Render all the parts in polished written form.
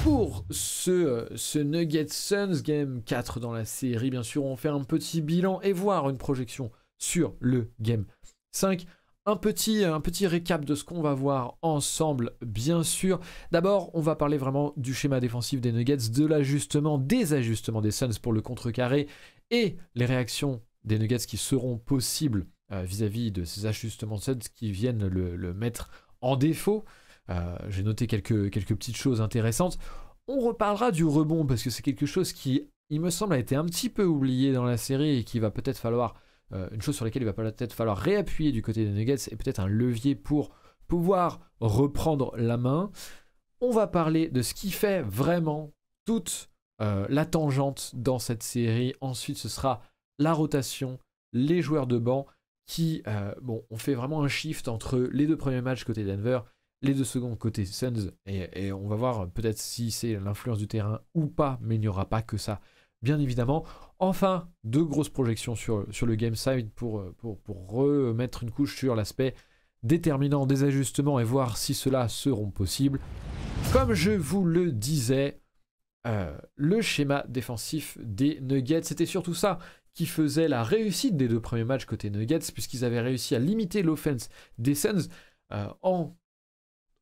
Pour ce Nuggets Suns Game 4 dans la série, bien sûr, on fait un petit bilan et voir une projection sur le Game 5. Un petit récap de ce qu'on va voir ensemble, bien sûr. D'abord, on va parler vraiment du schéma défensif des Nuggets, de l'ajustement, des ajustements des Suns pour le contrecarré et les réactions des Nuggets qui seront possibles vis-à-vis de ces ajustements Suns qui viennent le mettre en défaut. J'ai noté quelques petites choses intéressantes. On reparlera du rebond parce que c'est quelque chose qui, il me semble, a été un petit peu oublié dans la série et qui va peut-être falloir... une chose sur laquelle il va peut-être falloir réappuyer du côté des Nuggets et peut-être un levier pour pouvoir reprendre la main. On va parler de ce qui fait vraiment toute la tangente dans cette série. Ensuite, ce sera la rotation, les joueurs de banc qui, on fait vraiment un shift entre les deux premiers matchs côté Denver, les deux secondes côté Suns, et on va voir peut-être si c'est l'influence du terrain ou pas, mais il n'y aura pas que ça, bien évidemment. Enfin, deux grosses projections sur le game side pour remettre une couche sur l'aspect déterminant des ajustements et voir si ceux-là seront possibles. Comme je vous le disais, le schéma défensif des Nuggets, c'était surtout ça qui faisait la réussite des deux premiers matchs côté Nuggets, puisqu'ils avaient réussi à limiter l'offense des Suns en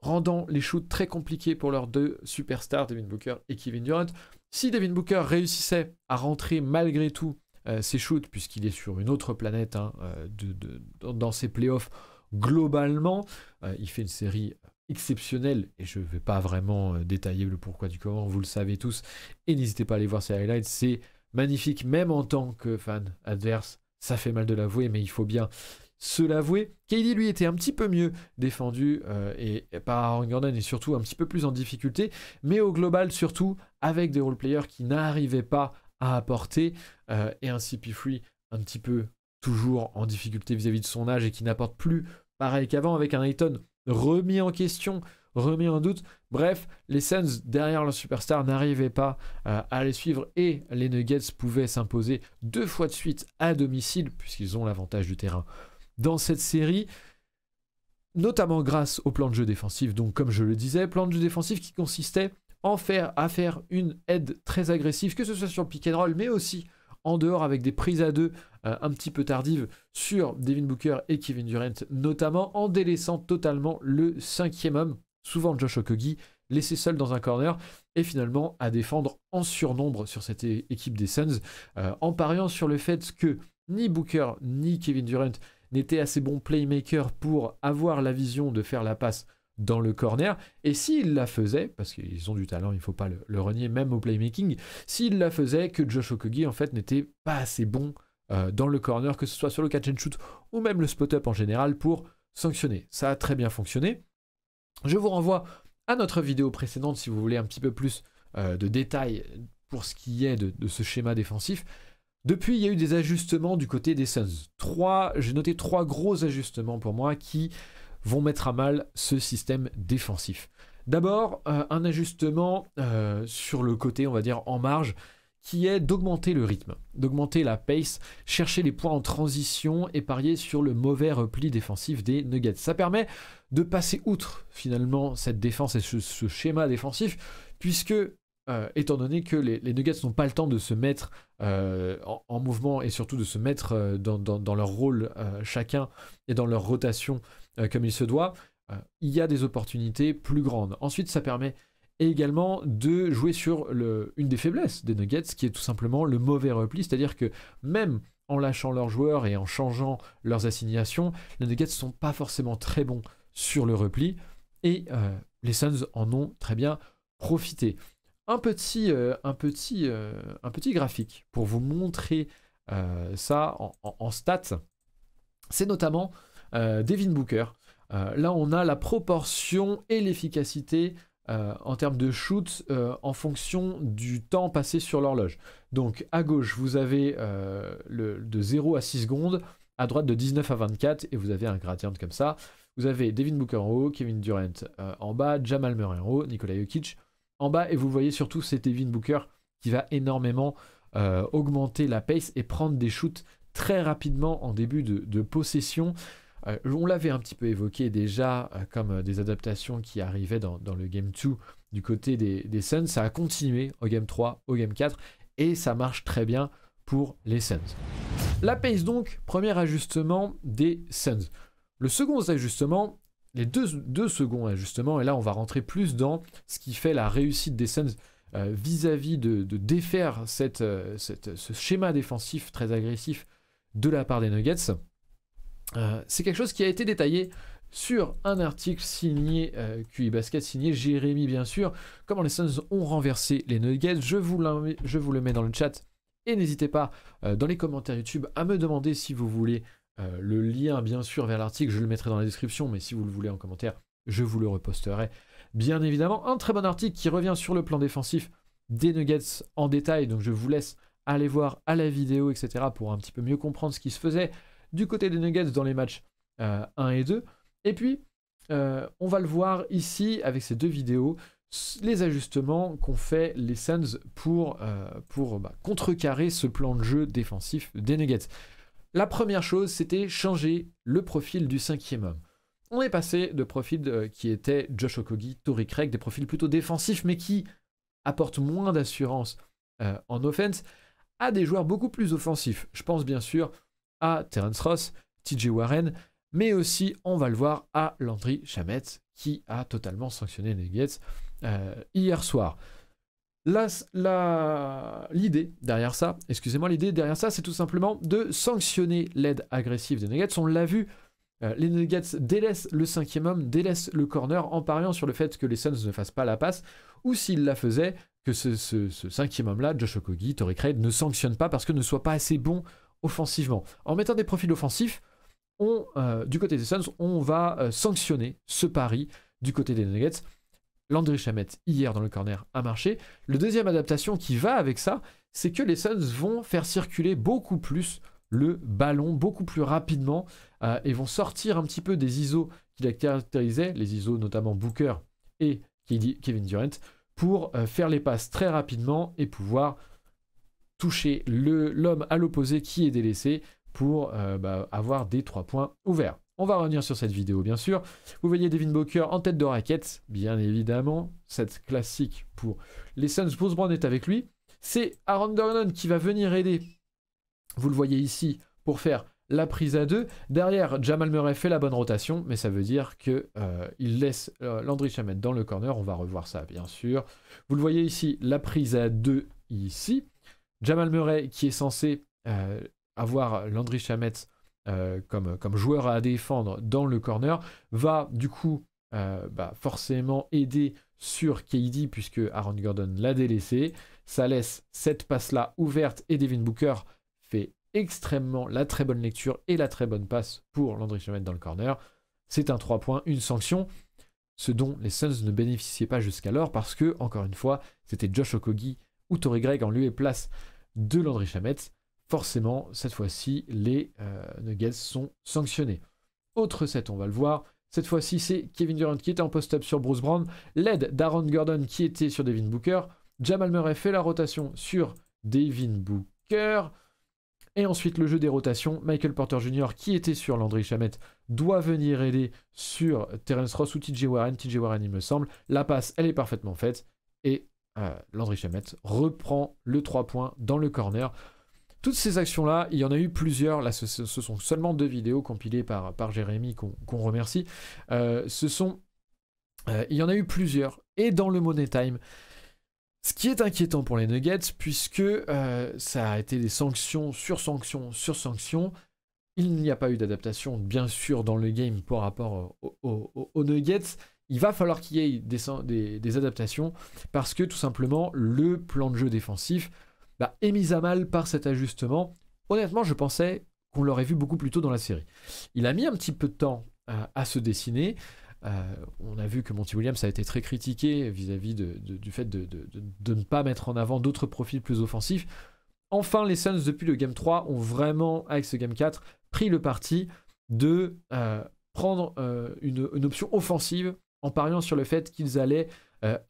rendant les shoots très compliqués pour leurs deux superstars, Devin Booker et Kevin Durant. Si Devin Booker réussissait à rentrer malgré tout ses shoots, puisqu'il est sur une autre planète dans ses playoffs, globalement, il fait une série exceptionnelle, et je ne vais pas vraiment détailler le pourquoi du comment, vous le savez tous, et n'hésitez pas à aller voir ses highlights, c'est magnifique, même en tant que fan adverse, ça fait mal de l'avouer, mais il faut bien se l'avouer. KD, lui, était un petit peu mieux défendu et par Aaron Gordon et surtout un petit peu plus en difficulté, mais au global, surtout avec des role-players qui n'arrivaient pas à apporter et un CP3 un petit peu toujours en difficulté vis-à-vis de son âge et qui n'apporte plus pareil qu'avant, avec un Ayton remis en question, remis en doute. Bref, les Suns, derrière leur superstar, n'arrivaient pas à les suivre et les Nuggets pouvaient s'imposer 2 fois de suite à domicile, puisqu'ils ont l'avantage du terrain dans cette série, notamment grâce au plan de jeu défensif. Donc, comme je le disais, plan de jeu défensif qui consistait à faire une aide très agressive, que ce soit sur le pick and roll, mais aussi en dehors avec des prises à deux un petit peu tardives sur Devin Booker et Kevin Durant, notamment en délaissant totalement le 5e homme, souvent Josh Okogie, laissé seul dans un corner, et finalement à défendre en surnombre sur cette équipe des Suns, en pariant sur le fait que ni Booker ni Kevin Durant n'étaient assez bons playmakers pour avoir la vision de faire la passe dans le corner, et s'ils la faisaient, parce qu'ils ont du talent, il ne faut pas le renier, même au playmaking, s'ils la faisaient, que Josh Okogie en fait n'était pas assez bon dans le corner, que ce soit sur le catch and shoot ou même le spot-up en général, pour sanctionner. Ça a très bien fonctionné. Je vous renvoie à notre vidéo précédente si vous voulez un petit peu plus de détails pour ce qui est de ce schéma défensif. Depuis, il y a eu des ajustements du côté des Suns. J'ai noté 3 gros ajustements pour moi qui vont mettre à mal ce système défensif. D'abord, un ajustement sur le côté, on va dire en marge, qui est d'augmenter le rythme, d'augmenter la pace, chercher les points en transition et parier sur le mauvais repli défensif des Nuggets. Ça permet de passer outre finalement cette défense et ce schéma défensif, puisque étant donné que les Nuggets n'ont pas le temps de se mettre en mouvement et surtout de se mettre dans leur rôle chacun et dans leur rotation comme il se doit, il y a des opportunités plus grandes. Ensuite, ça permet également de jouer sur une des faiblesses des Nuggets, qui est tout simplement le mauvais repli, c'est-à-dire que même en lâchant leurs joueurs et en changeant leurs assignations, les Nuggets ne sont pas forcément très bons sur le repli, et les Suns en ont très bien profité. Un petit graphique pour vous montrer ça en stats, c'est notamment Devin Booker. Là, on a la proportion et l'efficacité en termes de shoot en fonction du temps passé sur l'horloge. Donc, à gauche, vous avez de 0 à 6 secondes, à droite de 19 à 24, et vous avez un gradient comme ça. Vous avez Devin Booker en haut, Kevin Durant en bas, Jamal Murray en haut, Nikola Jokic en bas, et vous voyez surtout c'est Devin Booker qui va énormément augmenter la pace et prendre des shoots très rapidement en début de possession. On l'avait un petit peu évoqué déjà comme des adaptations qui arrivaient dans le Game 2 du côté des Suns. Ça a continué au Game 3, au Game 4, et ça marche très bien pour les Suns. La pace donc, premier ajustement des Suns. Le second ajustement, les deux seconds ajustements, et là on va rentrer plus dans ce qui fait la réussite des Suns vis-à-vis de défaire ce schéma défensif très agressif de la part des Nuggets. C'est quelque chose qui a été détaillé sur un article signé QI Basket, signé Jérémy bien sûr, comment les Suns ont renversé les Nuggets. Je vous le mets dans le chat, et n'hésitez pas dans les commentaires YouTube à me demander si vous voulez le lien bien sûr vers l'article, je le mettrai dans la description, mais si vous le voulez en commentaire, je vous le reposterai bien évidemment. Un très bon article qui revient sur le plan défensif des Nuggets en détail, donc je vous laisse aller voir à la vidéo, etc. pour un petit peu mieux comprendre ce qui se faisait du côté des Nuggets dans les matchs 1 et 2. Et puis, on va le voir ici avec ces deux vidéos, les ajustements qu'ont fait les Suns pour contrecarrer ce plan de jeu défensif des Nuggets. La première chose, c'était changer le profil du cinquième homme. On est passé de profils qui étaient Josh Okogie, Torrey Craig, des profils plutôt défensifs, mais qui apportent moins d'assurance en offense, à des joueurs beaucoup plus offensifs. Je pense bien sûr à Terrence Ross, TJ Warren, mais aussi, on va le voir, à Landry Shamet, qui a totalement sanctionné les Nuggets hier soir. L'idée derrière ça, c'est tout simplement de sanctionner l'aide agressive des Nuggets. On l'a vu, les Nuggets délaissent le cinquième homme, délaissent le corner en pariant sur le fait que les Suns ne fassent pas la passe, ou s'ils la faisaient, que ce cinquième homme-là, Josh Okogie, Torrey Craig, ne sanctionne pas parce que ne soit pas assez bon offensivement. En mettant des profils offensifs, du côté des Suns, on va sanctionner ce pari du côté des Nuggets. Landry Shamet, hier dans le corner, a marché. Le deuxième adaptation qui va avec ça, c'est que les Suns vont faire circuler beaucoup plus le ballon, beaucoup plus rapidement, et vont sortir un petit peu des ISO qui la caractérisaient, les ISO notamment Booker et Kevin Durant, pour faire les passes très rapidement et pouvoir toucher l'homme à l'opposé qui est délaissé pour avoir des 3 points ouverts. On va revenir sur cette vidéo, bien sûr. Vous voyez Devin Booker en tête de raquette, bien évidemment. Cette classique pour les Suns. Bruce Brown est avec lui. C'est Aaron Gordon qui va venir aider. Vous le voyez ici pour faire la prise à 2. Derrière, Jamal Murray fait la bonne rotation, mais ça veut dire qu'il laisse Landry Shamet dans le corner. On va revoir ça, bien sûr. Vous le voyez ici, la prise à 2 ici. Jamal Murray qui est censé avoir Landry Shamet comme joueur à défendre dans le corner, va du coup forcément aider sur KD puisque Aaron Gordon l'a délaissé. Ça laisse cette passe-là ouverte et Devin Booker fait extrêmement la très bonne lecture et la très bonne passe pour Landry Shamet dans le corner. C'est un 3 points, une sanction, ce dont les Suns ne bénéficiaient pas jusqu'alors parce que, encore une fois, c'était Josh Okogie ou Torrey Craig en lieu et place de Landry Shamet. Forcément, cette fois-ci, les Nuggets sont sanctionnés. Autre set, on va le voir. Cette fois-ci, c'est Kevin Durant qui était en post-up sur Bruce Brown. L'aide d'Aaron Gordon qui était sur Devin Booker. Jamal Murray fait la rotation sur Devin Booker. Et ensuite, le jeu des rotations. Michael Porter Jr. qui était sur Landry Shamet doit venir aider sur Terrence Ross ou TJ Warren. TJ Warren, il me semble. La passe, elle est parfaitement faite. Et Landry Shamet reprend le 3 points dans le corner. Toutes ces actions-là, il y en a eu plusieurs. Là, ce sont seulement 2 vidéos compilées par Jérémy qu'on remercie. Il y en a eu plusieurs. Et dans le Money Time, ce qui est inquiétant pour les Nuggets, puisque ça a été des sanctions sur sanctions sur sanctions. Il n'y a pas eu d'adaptation, bien sûr, dans le game par rapport aux Nuggets. Il va falloir qu'il y ait des adaptations parce que, tout simplement, le plan de jeu défensif est mis à mal par cet ajustement. Honnêtement, je pensais qu'on l'aurait vu beaucoup plus tôt dans la série. Il a mis un petit peu de temps à se dessiner. On a vu que Monty Williams a été très critiqué vis-à-vis du fait de ne pas mettre en avant d'autres profils plus offensifs. Enfin, les Suns, depuis le Game 3, ont vraiment, avec ce Game 4, pris le parti de prendre une option offensive en pariant sur le fait qu'ils allaient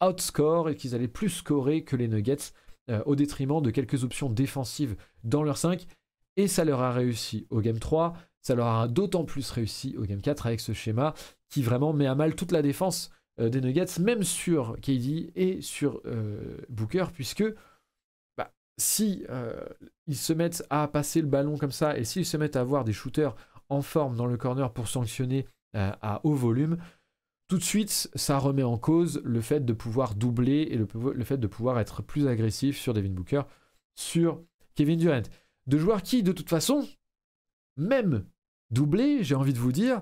outscore et qu'ils allaient plus scorer que les Nuggets au détriment de quelques options défensives dans leur 5. Et ça leur a réussi au Game 3, ça leur a d'autant plus réussi au Game 4 avec ce schéma qui vraiment met à mal toute la défense des Nuggets, même sur KD et sur Booker, puisque si ils se mettent à passer le ballon comme ça, et s'ils se mettent à avoir des shooters en forme dans le corner pour sanctionner à haut volume, tout de suite, ça remet en cause le fait de pouvoir doubler et le fait de pouvoir être plus agressif sur Devin Booker, sur Kevin Durant. De joueurs qui, de toute façon, même doublés, j'ai envie de vous dire,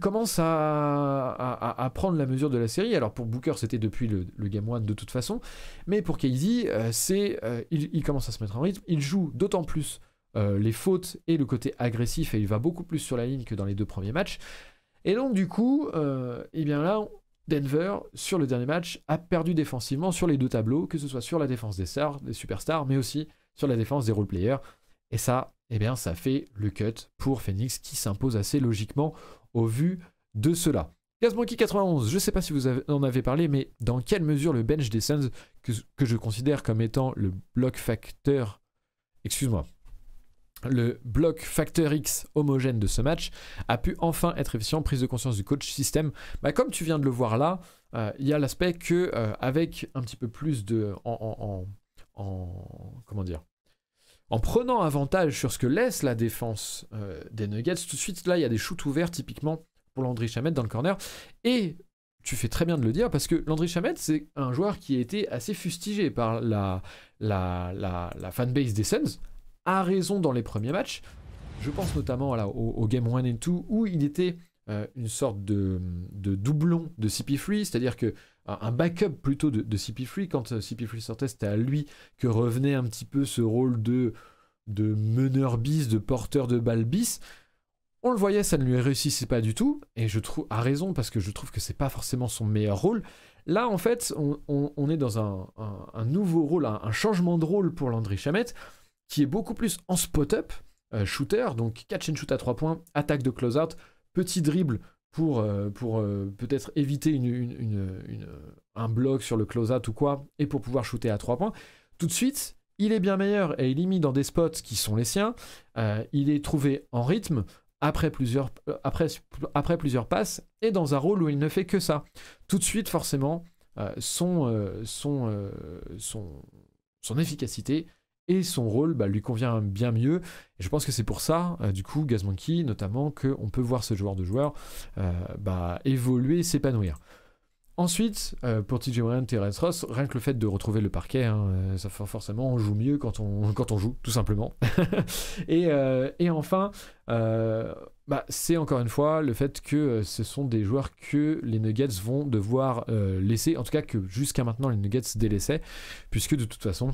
commencent à prendre la mesure de la série. Alors pour Booker, c'était depuis le Game 1 de toute façon, mais pour KD, il commence à se mettre en rythme, il joue d'autant plus les fautes et le côté agressif, et il va beaucoup plus sur la ligne que dans les 2 premiers matchs. Et donc du coup, eh bien là, Denver, sur le dernier match, a perdu défensivement sur les 2 tableaux, que ce soit sur la défense des stars, des superstars, mais aussi sur la défense des role-players. Et ça, eh bien, ça fait le cut pour Phoenix, qui s'impose assez logiquement au vu de cela. GazMonkey91, je ne sais pas si vous en avez parlé, mais dans quelle mesure le bench des Suns, que je considère comme étant le block factor, le block factor X homogène de ce match, a pu enfin être efficient, prise de conscience du coach système. Comme tu viens de le voir là, il y a l'aspect que avec un petit peu plus de... comment dire, en prenant avantage sur ce que laisse la défense des Nuggets, tout de suite là il y a des shoots ouverts typiquement pour Landry Shamet dans le corner, et tu fais très bien de le dire parce que Landry Shamet c'est un joueur qui a été assez fustigé par la fanbase des Suns, à raison dans les premiers matchs. Je pense notamment là, au Game 1 et 2 où il était une sorte de doublon de CP3, c'est-à-dire que un backup plutôt de CP3. Quand CP3 sortait, c'était à lui que revenait un petit peu ce rôle de meneur bis, de porteur de balle bis. On le voyait, ça ne lui réussissait pas du tout, et je trouve, à raison, parce que je trouve que c'est pas forcément son meilleur rôle. Là, en fait, on est dans un nouveau rôle, un changement de rôle pour Landry Shamet, qui est beaucoup plus en spot-up, shooter, donc catch and shoot à 3 points, attaque de close-out, petit dribble pour peut-être éviter un bloc sur le close-out ou quoi, et pour pouvoir shooter à 3 points. Tout de suite, il est bien meilleur, et il est mis dans des spots qui sont les siens, il est trouvé en rythme, après plusieurs passes, et dans un rôle où il ne fait que ça. Tout de suite, forcément, son efficacité et son rôle lui convient bien mieux. Et je pense que c'est pour ça, du coup, GazMonkey, notamment, qu'on peut voir ce genre de joueur évoluer, s'épanouir. Ensuite, pour TJ Warren, Terrence Ross, rien que le fait de retrouver le parquet, ça fait forcément, on joue mieux quand on joue, tout simplement. et enfin, c'est encore une fois le fait que ce sont des joueurs que les Nuggets vont devoir laisser, en tout cas que jusqu'à maintenant les Nuggets délaissaient, puisque de toute façon,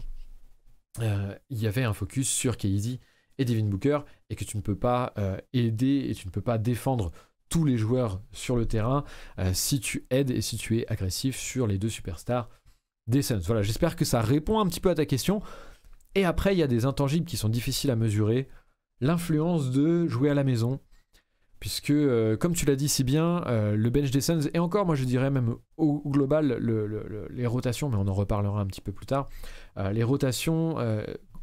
il y avait un focus sur KD et Devin Booker, et que tu ne peux pas aider et tu ne peux pas défendre tous les joueurs sur le terrain si tu aides et si tu es agressif sur les 2 superstars des Suns. Voilà, j'espère que ça répond un petit peu à ta question. Et après, il y a des intangibles qui sont difficiles à mesurer. L'influence de jouer à la maison, puisque, comme tu l'as dit si bien, le bench des Suns, et encore, moi je dirais même au global, les rotations, mais on en reparlera un petit peu plus tard, les rotations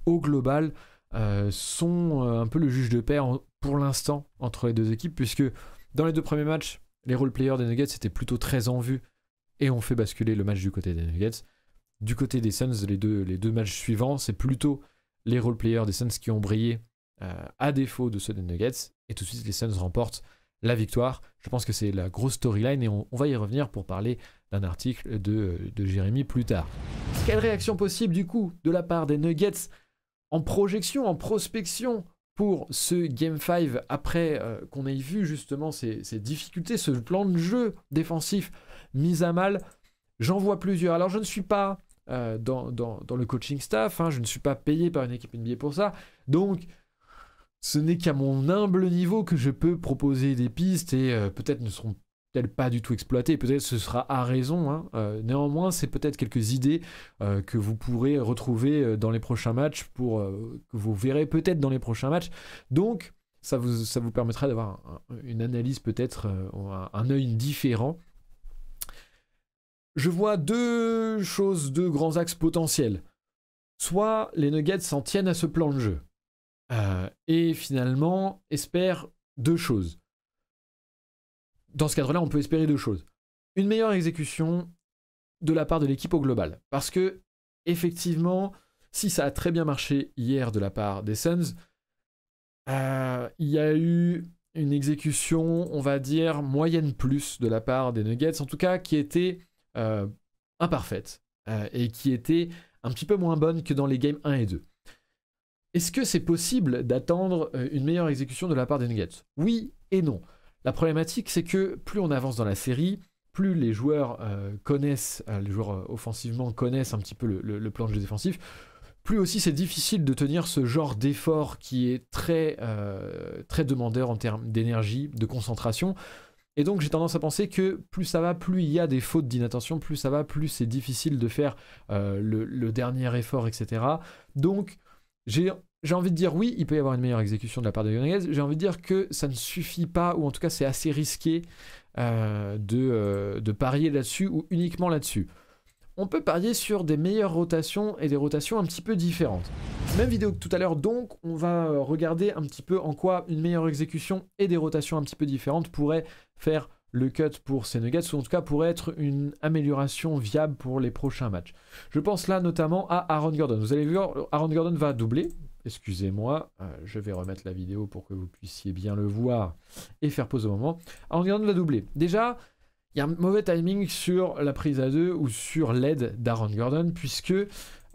au global sont un peu le juge de paix pour l'instant entre les 2 équipes, puisque dans les 2 premiers matchs, les role-players des Nuggets étaient plutôt très en vue et ont fait basculer le match du côté des Nuggets. Du côté des Suns, les deux matchs suivants, c'est plutôt les role-players des Suns qui ont brillé à défaut de ceux des Nuggets, et tout de suite les Suns remportent la victoire. Je pense que c'est la grosse storyline, et on va y revenir pour parler d'un article de Jérémy plus tard. Quelle réaction possible du coup de la part des Nuggets en projection, en prospection pour ce Game 5, après qu'on ait vu justement ces difficultés, ce plan de jeu défensif mis à mal? J'en vois plusieurs. Alors je ne suis pas dans le coaching staff, je ne suis pas payé par une équipe NBA pour ça, donc ce n'est qu'à mon humble niveau que je peux proposer des pistes, et peut-être ne seront-elles pas du tout exploitées, peut-être ce sera à raison, néanmoins c'est peut-être quelques idées que vous pourrez retrouver dans les prochains matchs, que vous verrez peut-être dans les prochains matchs, donc ça vous permettra d'avoir une analyse peut-être, un œil différent. Je vois 2 choses, 2 grands axes potentiels. Soit les Nuggets s'en tiennent à ce plan de jeu, et finalement espèrent 2 choses. Dans ce cadre-là, on peut espérer 2 choses. une meilleure exécution de la part de l'équipe au global. Parce que, effectivement, si ça a très bien marché hier de la part des Suns, il y a eu une exécution, on va dire, moyenne plus de la part des Nuggets, en tout cas, qui était imparfaite et qui était un petit peu moins bonne que dans les games 1 et 2. Est-ce que c'est possible d'attendre une meilleure exécution de la part des Nuggets? Oui et non. La problématique, c'est que plus on avance dans la série, plus les joueurs connaissent, les joueurs offensivement connaissent un petit peu le plan de jeu défensif, plus aussi c'est difficile de tenir ce genre d'effort qui est très, très demandeur en termes d'énergie, de concentration. Et donc j'ai tendance à penser que plus ça va, plus il y a des fautes d'inattention, plus ça va, plus c'est difficile de faire le dernier effort, etc. Donc j'ai envie de dire oui, il peut y avoir une meilleure exécution de la part de Nuggets. J'ai envie de dire que ça ne suffit pas, ou en tout cas c'est assez risqué de parier là-dessus ou uniquement là-dessus. On peut parier sur des meilleures rotations et des rotations un petit peu différentes. Même vidéo que tout à l'heure, donc on va regarder un petit peu en quoi une meilleure exécution et des rotations un petit peu différentes pourraient faire le cut pour ces Nuggets, ou en tout cas pourrait être une amélioration viable pour les prochains matchs. Je pense là notamment à Aaron Gordon. Vous allez voir, Aaron Gordon va doubler. Excusez-moi, je vais remettre la vidéo pour que vous puissiez bien le voir et faire pause au moment. Aaron Gordon va doubler. Déjà, il y a un mauvais timing sur la prise à 2 ou sur l'aide d'Aaron Gordon, puisque,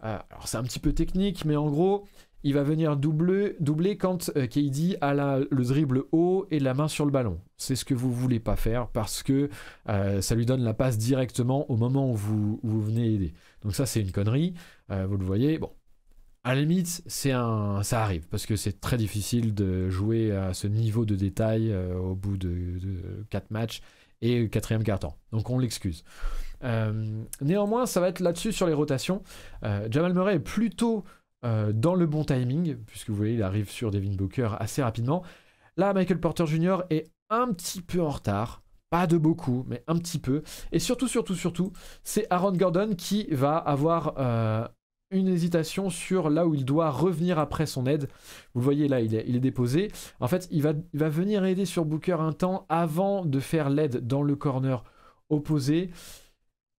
alors c'est un petit peu technique, mais en gros, il va venir doubler quand KD a le dribble haut et la main sur le ballon. C'est ce que vous voulez pas faire, parce que ça lui donne la passe directement au moment où vous venez aider. Donc ça, c'est une connerie, vous le voyez. Bon, à la limite, ça arrive, parce que c'est très difficile de jouer à ce niveau de détail au bout de 4 matchs, et 4e quart-temps. Donc on l'excuse. Néanmoins, ça va être là-dessus sur les rotations. Jamal Murray est plutôt dans le bon timing, puisque vous voyez, il arrive sur Devin Booker assez rapidement. Là, Michael Porter Jr. est un petit peu en retard. Pas de beaucoup, mais un petit peu. Et surtout, c'est Aaron Gordon qui va avoir une hésitation sur là où il doit revenir après son aide. Vous le voyez là, il est déposé. En fait, il va venir aider sur Booker un temps avant de faire l'aide dans le corner opposé.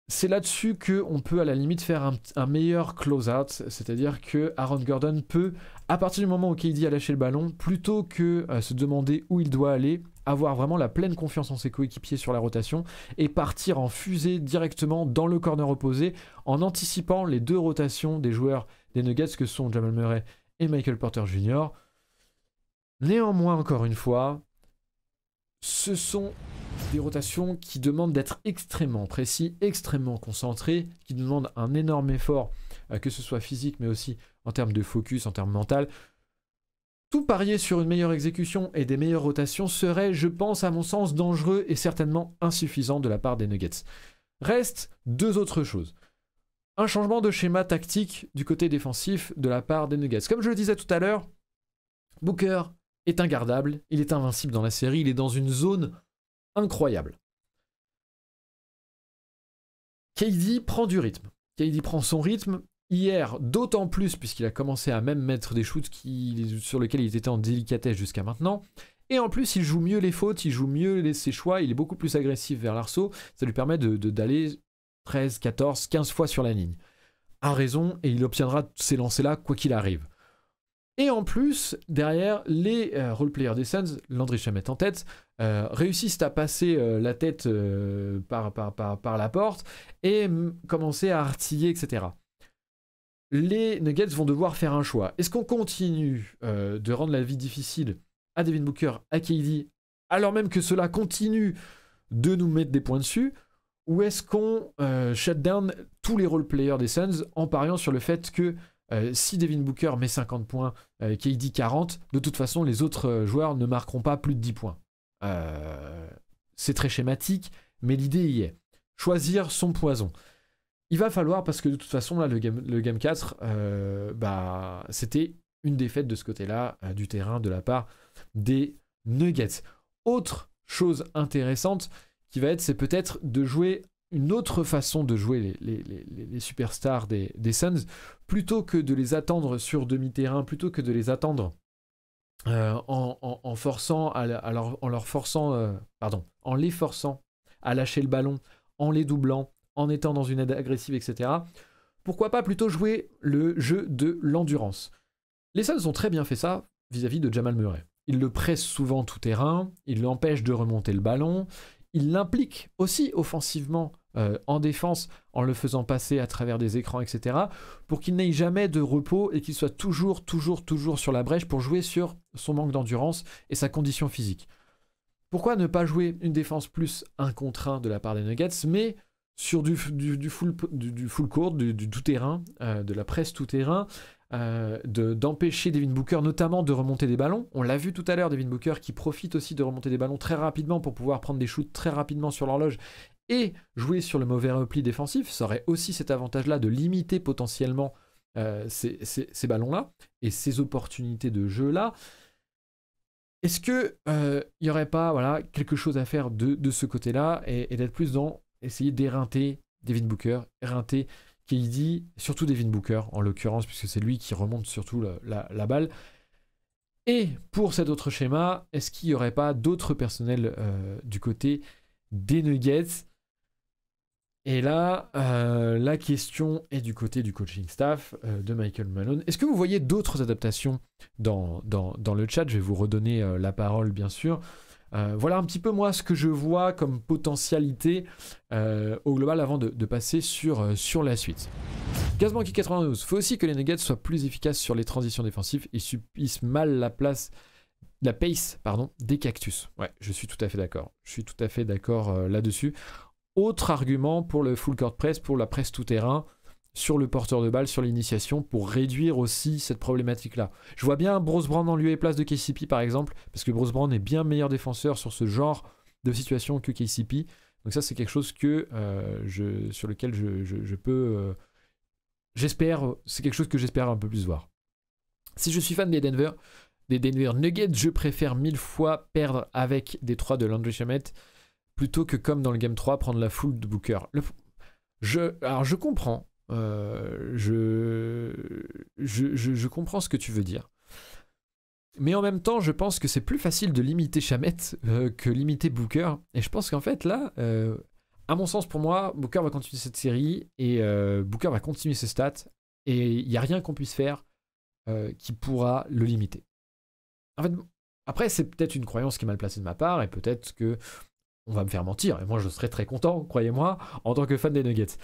C'est là-dessus qu'on peut à la limite faire un meilleur close-out, c'est-à-dire que Aaron Gordon peut, à partir du moment où KD a lâché le ballon, plutôt que se demander où il doit aller, avoir vraiment la pleine confiance en ses coéquipiers sur la rotation et partir en fusée directement dans le corner opposé en anticipant les deux rotations des joueurs des Nuggets que sont Jamal Murray et Michael Porter Jr. Néanmoins, encore une fois, ce sont des rotations qui demandent d'être extrêmement précis, extrêmement concentrés, qui demandent un énorme effort, que ce soit physique mais aussi en termes de focus, en termes mental. Tout parier sur une meilleure exécution et des meilleures rotations serait, je pense, à mon sens, dangereux et certainement insuffisant de la part des Nuggets. Reste deux autres choses. Un changement de schéma tactique du côté défensif de la part des Nuggets. Comme je le disais tout à l'heure, Booker est ingardable, il est invincible dans la série, il est dans une zone incroyable. KD prend du rythme. KD prend son rythme. Hier, d'autant plus, puisqu'il a commencé à même mettre des shoots sur lesquels il était en délicatesse jusqu'à maintenant. Et en plus, il joue mieux les fautes, il joue mieux ses choix, il est beaucoup plus agressif vers l'arceau. Ça lui permet d'aller 13, 14, 15 fois sur la ligne. A raison, et il obtiendra ces lancers-là quoi qu'il arrive. Et en plus, derrière, les role-players des Suns, Landry Shamet en tête, réussissent à passer la tête par la porte et commencer à artiller, etc. Les Nuggets vont devoir faire un choix. Est-ce qu'on continue de rendre la vie difficile à Devin Booker, à KD, alors même que cela continue de nous mettre des points dessus, ou est-ce qu'on shut down tous les role-players des Suns en pariant sur le fait que si Devin Booker met 50 points, KD 40, de toute façon les autres joueurs ne marqueront pas plus de 10 points. C'est très schématique, mais l'idée y est. Choisir son poison. Il va falloir, parce que de toute façon, là, le game 4, c'était une défaite de ce côté-là du terrain de la part des Nuggets. Autre chose intéressante qui va être, c'est peut-être de jouer une autre façon de jouer les superstars des Suns, plutôt que de les attendre sur demi-terrain, plutôt que de les attendre en les forçant à lâcher le ballon, en les doublant, en étant dans une aide agressive, etc. Pourquoi pas plutôt jouer le jeu de l'endurance? Les Suns ont très bien fait ça vis-à-vis de Jamal Murray. Ils le pressent souvent tout terrain, ils l'empêchent de remonter le ballon, ils l'impliquent aussi offensivement en défense en le faisant passer à travers des écrans, etc. pour qu'il n'ait jamais de repos et qu'il soit toujours sur la brèche pour jouer sur son manque d'endurance et sa condition physique. Pourquoi ne pas jouer une défense plus 1 contre 1 de la part des Nuggets, mais sur du full court, du tout-terrain, de la presse tout-terrain, d'empêcher Devin Booker notamment de remonter des ballons. On l'a vu tout à l'heure, Devin Booker qui profite aussi de remonter des ballons très rapidement pour pouvoir prendre des shoots très rapidement sur l'horloge et jouer sur le mauvais repli défensif. Ça aurait aussi cet avantage-là de limiter potentiellement ces ballons-là et ces opportunités de jeu-là. Est-ce qu'il n'y aurait pas quelque chose à faire de ce côté-là et d'être plus dans essayer d'éreinter Devin Booker, éreinter KD, surtout Devin Booker en l'occurrence, puisque c'est lui qui remonte surtout la balle. Et pour cet autre schéma, est-ce qu'il n'y aurait pas d'autres personnels du côté des Nuggets? Et là, la question est du côté du coaching staff de Michael Malone. Est-ce que vous voyez d'autres adaptations dans le chat? Je vais vous redonner la parole, bien sûr. Voilà un petit peu moi ce que je vois comme potentialité au global avant de passer sur la suite. Gazbanky 92, faut aussi que les Nuggets soient plus efficaces sur les transitions défensives et subissent mal la pace des cactus. Ouais, je suis tout à fait d'accord. Je suis tout à fait d'accord là-dessus. Autre argument pour le full court press, pour la presse tout-terrain, sur le porteur de balle, sur l'initiation, pour réduire aussi cette problématique-là. Je vois bien Bruce Brown en lieu et place de KCP, par exemple, parce que Bruce Brown est bien meilleur défenseur sur ce genre de situation que KCP. Donc ça, c'est quelque chose que sur lequel je peux... j'espère, c'est quelque chose que j'espère un peu plus voir. Si je suis fan des Denver Nuggets, je préfère 1000 fois perdre avec des 3 de Landry Shamet plutôt que comme dans le Game 3, prendre la foule de Booker. Alors je comprends. Je comprends ce que tu veux dire. Mais en même temps, je pense que c'est plus facile de limiter Shamet que limiter Booker. Et je pense qu'en fait, là, à mon sens, pour moi, Booker va continuer cette série et Booker va continuer ses stats. Et il n'y a rien qu'on puisse faire qui pourra le limiter. En fait, après, c'est peut-être une croyance qui est mal placée de ma part et peut-être que on va me faire mentir. Et moi, je serais très content, croyez-moi, en tant que fan des Nuggets.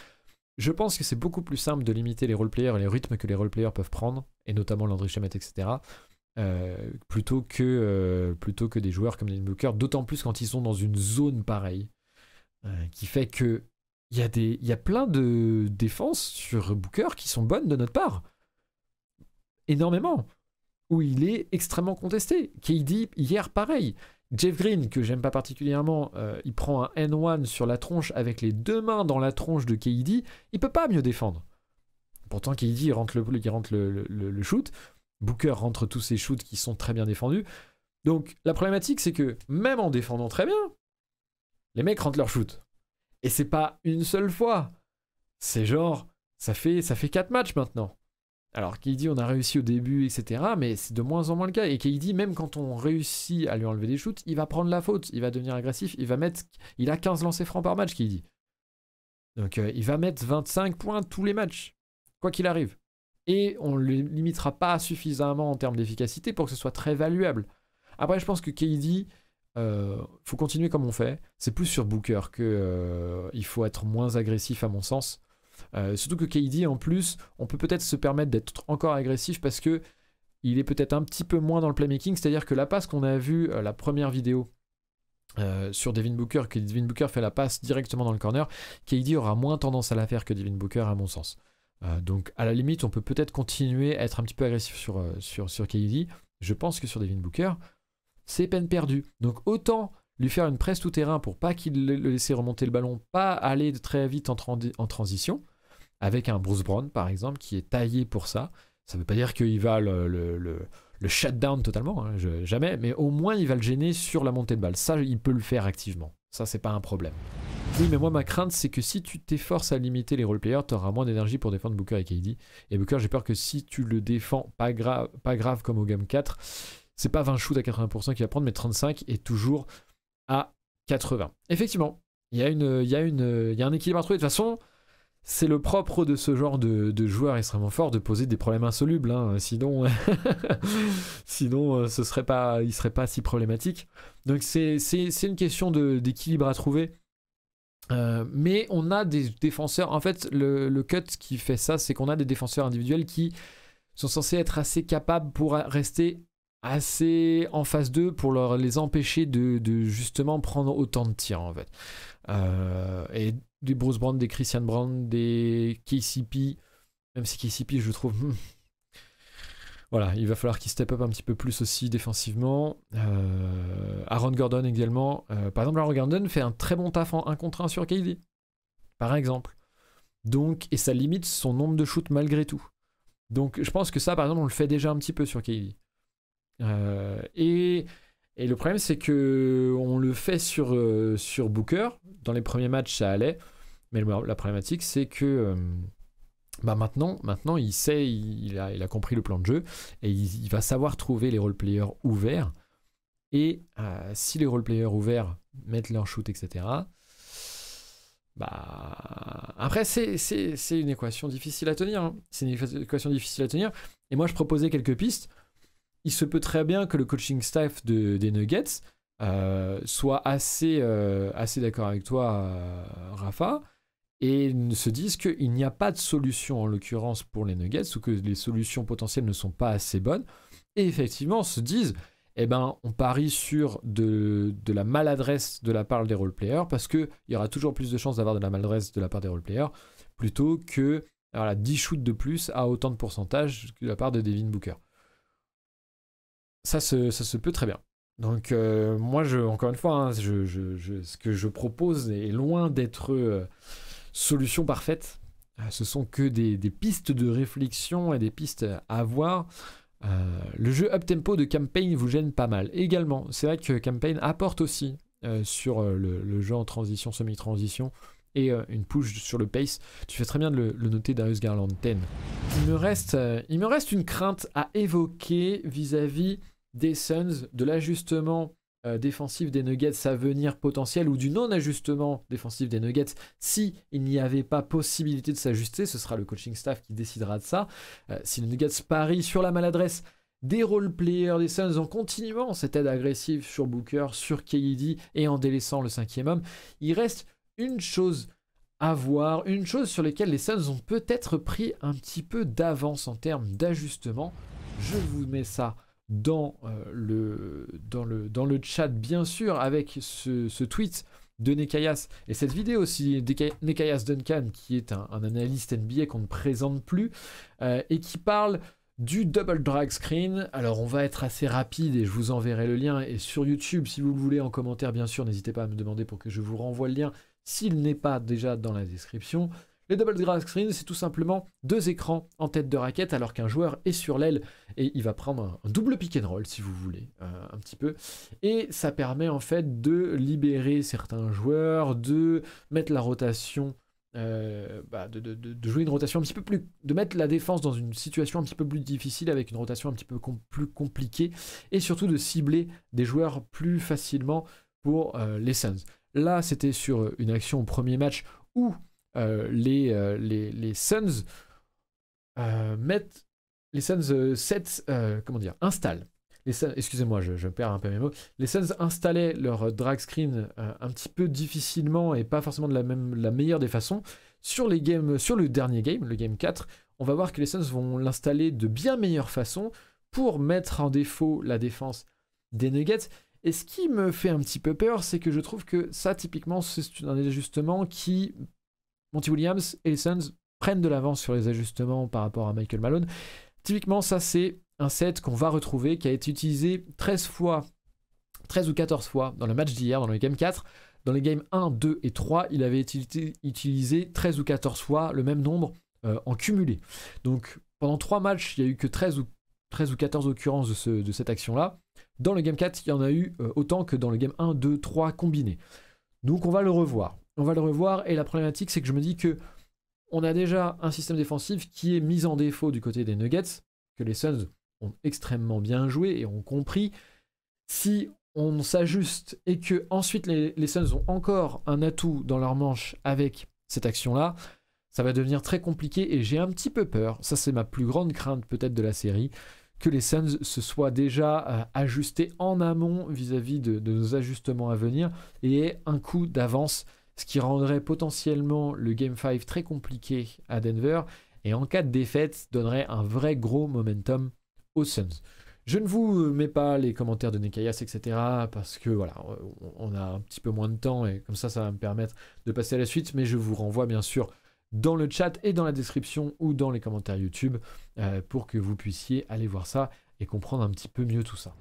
Je pense que c'est beaucoup plus simple de limiter les roleplayers et les rythmes que les roleplayers peuvent prendre, et notamment Landry Shamet, etc., plutôt que des joueurs comme Devin Booker, d'autant plus quand ils sont dans une zone pareille, qui fait que il y a plein de défenses sur Booker qui sont bonnes de notre part. Énormément. Où il est extrêmement contesté. KD, hier, pareil. Jeff Green, que j'aime pas particulièrement, il prend un N1 sur la tronche avec les 2 mains dans la tronche de KD, il peut pas mieux défendre. Pourtant, KD il rentre le shoot, Booker rentre tous ses shoots qui sont très bien défendus. Donc, la problématique, c'est que même en défendant très bien, les mecs rentrent leur shoot. Et c'est pas une seule fois. C'est genre, ça fait 4 matchs maintenant. Alors KD on a réussi au début, etc. Mais c'est de moins en moins le cas. Et KD, même quand on réussit à lui enlever des shoots, il va prendre la faute, il va devenir agressif, il a 15 lancers francs par match, KD. Donc il va mettre 25 points tous les matchs, quoi qu'il arrive. Et on ne le limitera pas suffisamment en termes d'efficacité pour que ce soit très valuable. Après, je pense que KD, faut continuer comme on fait. C'est plus sur Booker qu'il faut être moins agressif à mon sens. Surtout que KD en plus on peut peut-être se permettre d'être encore agressif parce que il est peut-être un petit peu moins dans le playmaking, c'est-à-dire que la passe qu'on a vue la première vidéo sur Devin Booker, que Devin Booker fait la passe directement dans le corner, KD aura moins tendance à la faire que Devin Booker à mon sens. Donc à la limite on peut peut-être continuer à être un petit peu agressif sur KD. Je pense que sur Devin Booker c'est peine perdue, donc autant lui faire une presse tout terrain pour pas qu'il le laisse remonter le ballon, pas aller très vite en transition, avec un Bruce Brown par exemple qui est taillé pour ça. Ça veut pas dire qu'il va le shutdown totalement, hein, jamais, mais au moins il va le gêner sur la montée de balle. Ça, il peut le faire activement. Ça, c'est pas un problème. Oui, mais moi, ma crainte, c'est que si tu t'efforces à limiter les roleplayers, tu auras moins d'énergie pour défendre Booker et KD. Et Booker, j'ai peur que si tu le défends pas grave comme au Game 4, c'est pas 20 shoots à 80% qu'il va prendre, mais 35 et toujours à 80. Effectivement, Il y a un équilibre à trouver. De toute façon, c'est le propre de ce genre de joueur extrêmement fort de poser des problèmes insolubles. Hein. Sinon, sinon il serait pas si problématique. Donc c'est une question d'équilibre à trouver. Mais on a des défenseurs. En fait, le cut qui fait ça, c'est qu'on a des défenseurs individuels qui sont censés être assez capables pour rester assez en phase 2 pour les empêcher de justement prendre autant de tirs en fait. Et des Bruce Brown, des Christian Brown, des KCP, même si KCP je trouve voilà, il va falloir qu'il step up un petit peu plus aussi défensivement. Aaron Gordon également. Par exemple, Aaron Gordon fait un très bon taf en 1 contre 1 sur KD, par exemple. Donc, et ça limite son nombre de shoots malgré tout. Donc je pense que ça, par exemple, on le fait déjà un petit peu sur KD. Et le problème, c'est que on le fait sur Booker. Dans les premiers matchs, ça allait. Mais la problématique, c'est que maintenant, il sait, il a compris le plan de jeu. Et il va savoir trouver les role-players ouverts. Et si les role-players ouverts mettent leur shoot, etc., après, c'est une équation difficile à tenir. Hein. C'est une équation difficile à tenir. Et moi, je proposais quelques pistes. Il se peut très bien que le coaching staff des Nuggets soit assez d'accord avec toi, Rafa, et se disent qu'il n'y a pas de solution, en l'occurrence, pour les Nuggets, ou que les solutions potentielles ne sont pas assez bonnes. Et effectivement, se disent, on parie sur de la maladresse de la part des role-players, parce qu'il y aura toujours plus de chances d'avoir de la maladresse de la part des role-players, plutôt que 10 shoots de plus à autant de pourcentage de la part de Devin Booker. Ça se peut très bien. Donc moi, encore une fois, hein, ce que je propose est loin d'être solution parfaite. Ce sont que des pistes de réflexion et des pistes à voir. Le jeu up-tempo de Campaign vous gêne pas mal. Également, c'est vrai que Campaign apporte aussi sur le jeu en transition, semi-transition, et une push sur le pace. Tu fais très bien de le noter, Darius Garland 10. Il me reste une crainte à évoquer vis-à-vis des Suns, de l'ajustement défensif des Nuggets à venir potentiel, ou du non-ajustement défensif des Nuggets si il n'y avait pas possibilité de s'ajuster. Ce sera le coaching staff qui décidera de ça. Si les Nuggets parient sur la maladresse des role-players des Suns en continuant cette aide agressive sur Booker, sur KD et en délaissant le 5e homme, il reste une chose à voir, une chose sur laquelle les Suns ont peut-être pris un petit peu d'avance en termes d'ajustement. Je vous mets ça dans le chat, bien sûr, avec ce tweet de Nekias et cette vidéo aussi, Nekias Duncan, qui est un analyste NBA qu'on ne présente plus, et qui parle du double drag screen. Alors on va être assez rapide et je vous enverrai le lien, et sur YouTube, si vous le voulez, en commentaire, bien sûr, n'hésitez pas à me demander pour que je vous renvoie le lien s'il n'est pas déjà dans la description. Les double drag screen, c'est tout simplement 2 écrans en tête de raquette alors qu'un joueur est sur l'aile, et il va prendre un double pick and roll si vous voulez, un petit peu. Et ça permet en fait de libérer certains joueurs, de mettre la rotation, de jouer une rotation un petit peu plus, de mettre la défense dans une situation un petit peu plus difficile avec une rotation un petit peu plus compliquée, et surtout de cibler des joueurs plus facilement pour les Suns. Là, c'était sur une action au premier match où les Suns installent. Excusez-moi, je perds un peu mes mots. Les Suns installaient leur drag screen un petit peu difficilement et pas forcément de la meilleure des façons. Sur le dernier game, le game 4, on va voir que les Suns vont l'installer de bien meilleure façon pour mettre en défaut la défense des Nuggets. Et ce qui me fait un petit peu peur, c'est que je trouve que ça, typiquement, c'est un ajustement qui... Monty Williams et les Suns prennent de l'avance sur les ajustements par rapport à Michael Malone. Typiquement, ça, c'est un set qu'on va retrouver, qui a été utilisé 13 ou 14 fois dans le match d'hier, dans le game 4. Dans les games 1, 2 et 3, il avait été utilisé 13 ou 14 fois, le même nombre en cumulé. Donc, pendant 3 matchs, il n'y a eu que 13 ou 14 occurrences de cette action-là. Dans le game 4, il y en a eu autant que dans le game 1, 2, 3 combinés. Donc, on va le revoir. Et la problématique, c'est que je me dis que on a déjà un système défensif qui est mis en défaut du côté des Nuggets, que les Suns ont extrêmement bien joué et ont compris. Si on s'ajuste et que ensuite les Suns ont encore un atout dans leur manche avec cette action-là, ça va devenir très compliqué et j'ai un petit peu peur, ça c'est ma plus grande crainte peut-être de la série, que les Suns se soient déjà ajustés en amont vis-à-vis de nos ajustements à venir et aient un coup d'avance, ce qui rendrait potentiellement le Game 5 très compliqué à Denver et en cas de défaite donnerait un vrai gros momentum aux Suns. Je ne vous mets pas les commentaires de Nekayas, etc. parce que voilà, on a un petit peu moins de temps et comme ça va me permettre de passer à la suite, mais je vous renvoie bien sûr dans le chat et dans la description ou dans les commentaires YouTube pour que vous puissiez aller voir ça et comprendre un petit peu mieux tout ça.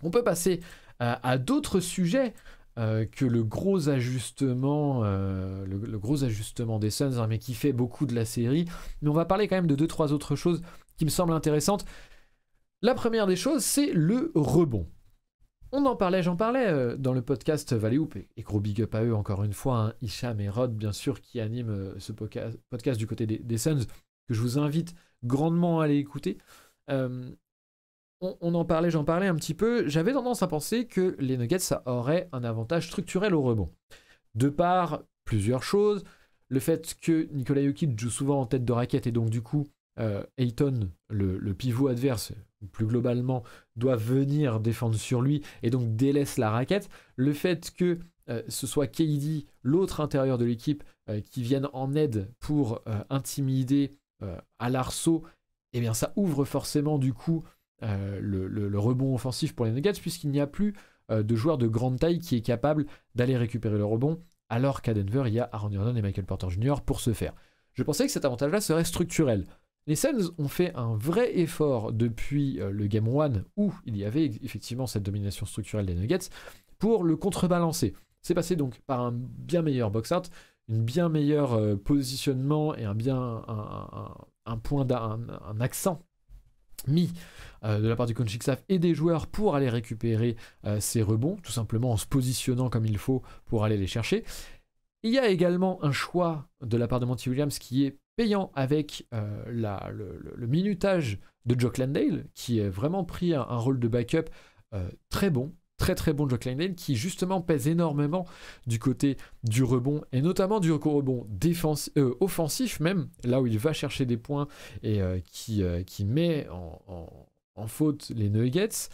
On peut passer à d'autres sujets que le gros ajustement, le gros ajustement des Suns, hein, mais qui fait beaucoup de la série. Mais on va parler quand même de 2-3 autres choses qui me semblent intéressantes. La première des choses, c'est le rebond. J'en parlais dans le podcast Valley Hoop, et gros big up à eux encore une fois, hein, Hicham et Rod bien sûr qui animent ce podcast du côté des Suns, que je vous invite grandement à aller écouter. J'en parlais un petit peu, j'avais tendance à penser que les Nuggets ça aurait un avantage structurel au rebond. De par plusieurs choses, le fait que Nikola Jokic joue souvent en tête de raquette et donc du coup Ayton, le pivot adverse, plus globalement, doit venir défendre sur lui et donc délaisse la raquette. Le fait que ce soit KD, l'autre intérieur de l'équipe, qui vienne en aide pour intimider à l'arceau, eh bien ça ouvre forcément du coup le rebond offensif pour les Nuggets puisqu'il n'y a plus de joueur de grande taille qui est capable d'aller récupérer le rebond alors qu'à Denver il y a Aaron Gordon et Michael Porter Jr. pour ce faire. Je pensais que cet avantage-là serait structurel. Les Suns ont fait un vrai effort depuis le Game 1 où il y avait effectivement cette domination structurelle des Nuggets pour le contrebalancer. C'est passé donc par un bien meilleur box-out, un bien meilleur positionnement et un accent mis de la part du coaching staff et des joueurs pour aller récupérer ces rebonds, tout simplement en se positionnant comme il faut pour aller les chercher. Il y a également un choix de la part de Monty Williams qui est payant avec le minutage de Jock Landale, qui a vraiment pris un rôle de backup très bon, très bon Jock Landale, qui justement pèse énormément du côté du rebond, et notamment du rebond offensif même, là où il va chercher des points et qui met en faute les Nuggets.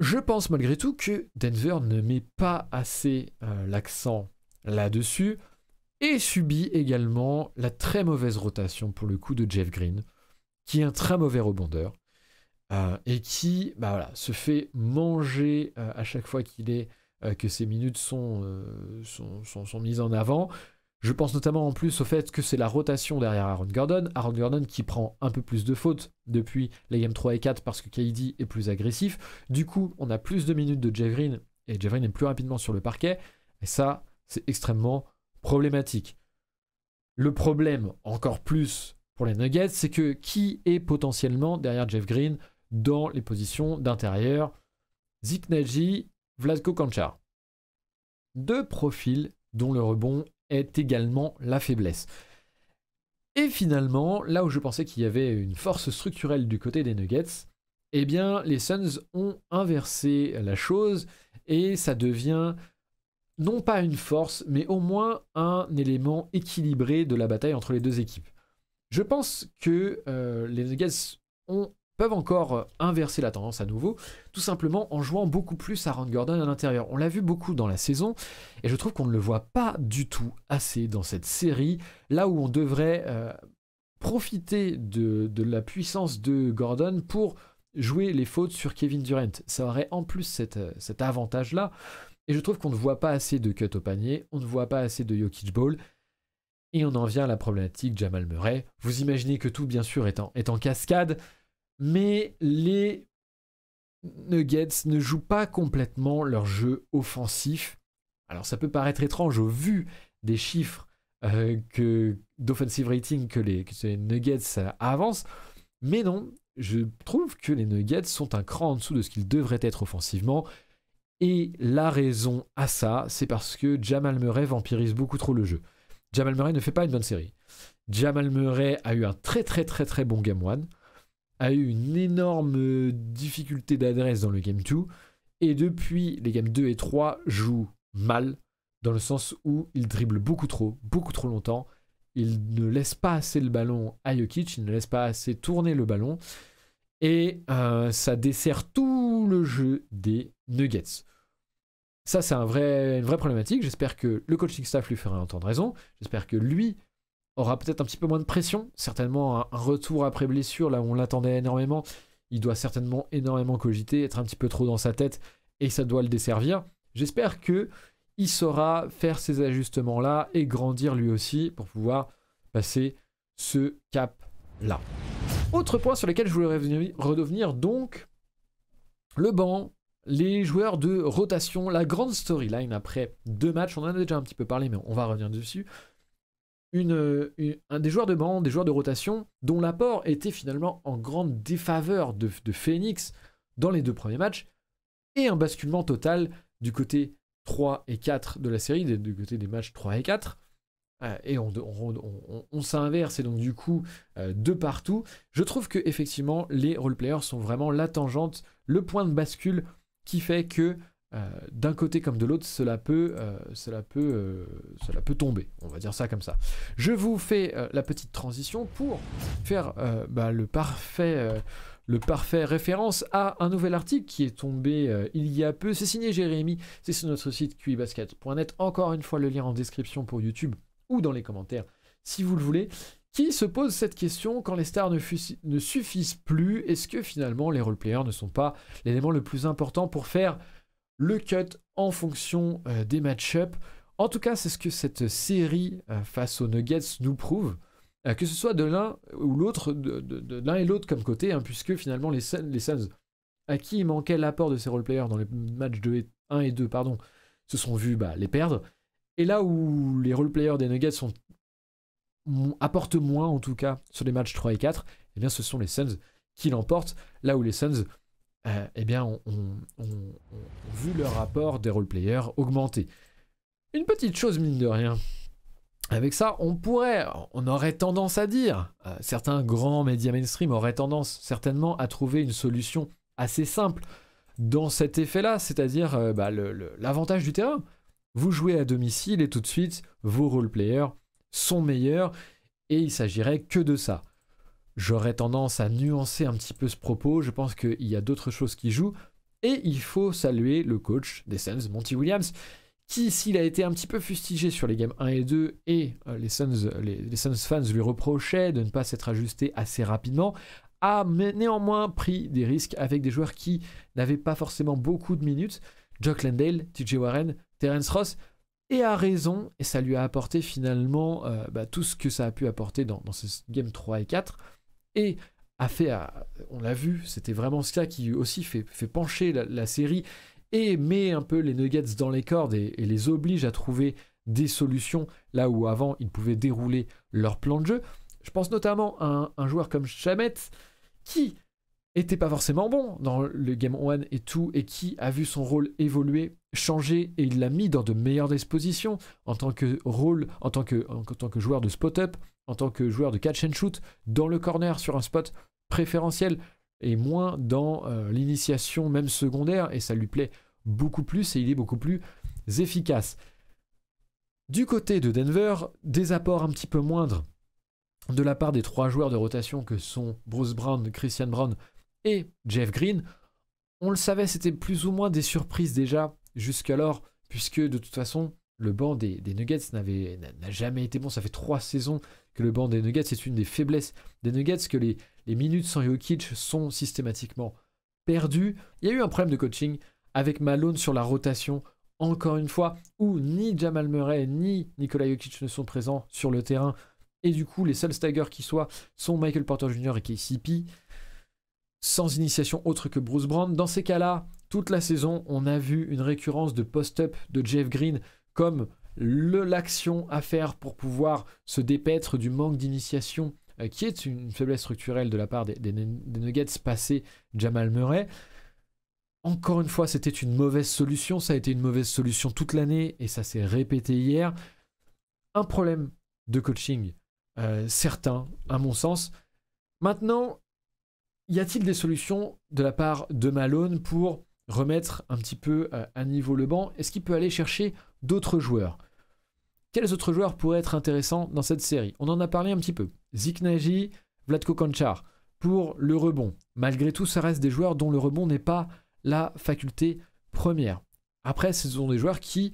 Je pense malgré tout que Denver ne met pas assez l'accent là-dessus, et subit également la très mauvaise rotation pour le coup de Jeff Green, qui est un très mauvais rebondeur, et qui se fait manger à chaque fois que ses minutes sont mises en avant. Je pense notamment en plus au fait que c'est la rotation derrière Aaron Gordon qui prend un peu plus de fautes depuis les games 3 et 4 parce que KD est plus agressif. Du coup, on a plus de minutes de Jeff Green, et Jeff Green est plus rapidement sur le parquet, et ça, c'est extrêmement problématique. Le problème, encore plus pour les Nuggets, c'est que qui est potentiellement derrière Jeff Green dans les positions d'intérieur? Zeke Nnaji, Vlatko Cancar. Deux profils dont le rebond est également la faiblesse. Et finalement, là où je pensais qu'il y avait une force structurelle du côté des Nuggets, eh bien, les Suns ont inversé la chose et ça devient non pas une force, mais au moins un élément équilibré de la bataille entre les deux équipes. Je pense que les Nuggets peuvent encore inverser la tendance à nouveau, tout simplement en jouant beaucoup plus Aaron Gordon à l'intérieur. On l'a vu beaucoup dans la saison, et je trouve qu'on ne le voit pas du tout assez dans cette série, là où on devrait profiter de la puissance de Gordon pour jouer les fautes sur Kevin Durant. Ça aurait en plus cet avantage-là. Et je trouve qu'on ne voit pas assez de cut au panier, on ne voit pas assez de Jokic ball, et on en vient à la problématique Jamal Murray. Vous imaginez que tout, bien sûr, est en cascade, mais les Nuggets ne jouent pas complètement leur jeu offensif. Alors ça peut paraître étrange au vu des chiffres d'offensive rating que les Nuggets avancent, mais non, je trouve que les Nuggets sont un cran en dessous de ce qu'ils devraient être offensivement. Et la raison à ça, c'est parce que Jamal Murray vampirise beaucoup trop le jeu. Jamal Murray ne fait pas une bonne série. Jamal Murray a eu un très bon Game 1. a eu une énorme difficulté d'adresse dans le Game 2, et depuis les Games 2 et 3 joue mal, dans le sens où il dribble beaucoup trop longtemps, il ne laisse pas assez le ballon à Jokic, il ne laisse pas assez tourner le ballon, et ça dessert tout le jeu des Nuggets. Ça, c'est une vraie problématique. J'espère que le coaching staff lui fera entendre raison. J'espère que lui aura peut-être un petit peu moins de pression. Certainement un retour après blessure, là où on l'attendait énormément. Il doit certainement énormément cogiter, être un petit peu trop dans sa tête, et ça doit le desservir. J'espère qu'il saura faire ces ajustements-là et grandir lui aussi pour pouvoir passer ce cap-là. Autre point sur lequel je voulais redevenir, donc, le banc. Les joueurs de rotation, la grande storyline après 2 matchs, on en a déjà un petit peu parlé, mais on va revenir dessus. Des joueurs de banc, des joueurs de rotation, dont l'apport était finalement en grande défaveur de Phoenix dans les 2 premiers matchs, et un basculement total du côté 3 et 4 de la série, du côté des matchs 3 et 4. Et on s'inverse, et donc du coup, de partout. Je trouve que effectivement, les roleplayers sont vraiment la tangente, le point de bascule qui fait que d'un côté comme de l'autre, cela peut tomber. On va dire ça comme ça. Je vous fais la petite transition pour faire le parfait référence à un nouvel article qui est tombé il y a peu. C'est signé Jérémy, c'est sur notre site QIBasket.net. Encore une fois, le lien en description pour YouTube ou dans les commentaires si vous le voulez, qui se pose cette question: quand les stars ne suffisent plus, est-ce que finalement les roleplayers ne sont pas l'élément le plus important pour faire le cut en fonction des match-ups? En tout cas, c'est ce que cette série face aux Nuggets nous prouve, que ce soit de l'un ou l'autre, de l'un et l'autre comme côté, hein, puisque finalement les Suns, à qui il manquait l'apport de ces roleplayers dans les matchs 1 et 2, se sont vus les perdre. Et là où les roleplayers des Nuggets apportent moins, en tout cas, sur les matchs 3 et 4, eh bien, ce sont les Suns qui l'emportent. Là où les Suns ont vu leur rapport des roleplayers augmenter. Une petite chose, mine de rien. Avec ça, on aurait tendance à dire, certains grands médias mainstream auraient tendance certainement à trouver une solution assez simple dans cet effet-là, c'est-à-dire l'avantage du terrain. Vous jouez à domicile et tout de suite, vos roleplayers sont meilleurs, et il s'agirait que de ça. J'aurais tendance à nuancer un petit peu ce propos. Je pense qu'il y a d'autres choses qui jouent, et il faut saluer le coach des Suns, Monty Williams, qui, s'il a été un petit peu fustigé sur les games 1 et 2, et les Suns fans lui reprochaient de ne pas s'être ajusté assez rapidement, a néanmoins pris des risques avec des joueurs qui n'avaient pas forcément beaucoup de minutes. Jock Landale, TJ Warren, Terence Ross, et a raison, et ça lui a apporté finalement tout ce que ça a pu apporter dans ce game 3 et 4, et a fait, on l'a vu, c'était vraiment ça qui aussi fait pencher la série, et met un peu les Nuggets dans les cordes, et les oblige à trouver des solutions, là où avant ils pouvaient dérouler leur plan de jeu. Je pense notamment à un joueur comme Shamet, qui était pas forcément bon dans le Game 1 et tout, et qui a vu son rôle évoluer, changer, et il l'a mis dans de meilleures dispositions en tant que joueur de spot-up, en tant que joueur de catch and shoot, dans le corner sur un spot préférentiel, et moins dans l'initiation même secondaire, et ça lui plaît beaucoup plus, et il est beaucoup plus efficace. Du côté de Denver, des apports un petit peu moindres de la part des 3 joueurs de rotation que sont Bruce Brown, Christian Brown et Jeff Green. On le savait, c'était plus ou moins des surprises déjà jusqu'alors, puisque de toute façon, le banc des Nuggets n'a jamais été bon. Ça fait 3 saisons que le banc des Nuggets, c'est une des faiblesses des Nuggets, que les minutes sans Jokic sont systématiquement perdues. Il y a eu un problème de coaching avec Malone sur la rotation, encore une fois, où ni Jamal Murray ni Nikola Jokic ne sont présents sur le terrain, et du coup les seuls staggers qui soient sont Michael Porter Jr. et KCP, sans initiation autre que Bruce Brown. Dans ces cas-là, toute la saison, on a vu une récurrence de post-up de Jeff Green comme l'action à faire pour pouvoir se dépaître du manque d'initiation, qui est une faiblesse structurelle de la part des Nuggets passés Jamal Murray. Encore une fois, c'était une mauvaise solution, ça a été une mauvaise solution toute l'année, et ça s'est répété hier. Un problème de coaching certain, à mon sens. Maintenant, y a-t-il des solutions de la part de Malone pour remettre un petit peu à niveau le banc? Est-ce qu'il peut aller chercher d'autres joueurs? Quels autres joueurs pourraient être intéressants dans cette série? On en a parlé un petit peu. Zeke Nagy, Vlatko Konchar, pour le rebond. Malgré tout, ça reste des joueurs dont le rebond n'est pas la faculté première. Après, ce sont des joueurs qui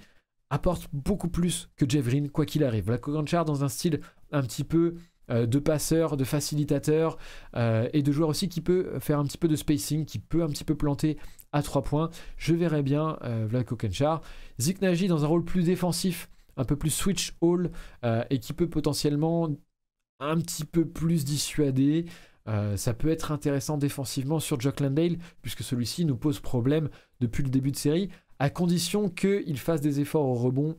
apportent beaucoup plus que Jeff Green, quoi qu'il arrive. Vlatko Konchar dans un style un petit peu de passeur, de facilitateur, et de joueur aussi qui peut faire un petit peu de spacing, qui peut un petit peu planter à 3 points. Je verrais bien Vlatko Konchar. Zeke Nagy dans un rôle plus défensif, un peu plus switch all, et qui peut potentiellement un petit peu plus dissuader. Ça peut être intéressant défensivement sur Jock Landale, puisque celui-ci nous pose problème depuis le début de série, à condition qu'il fasse des efforts au rebond,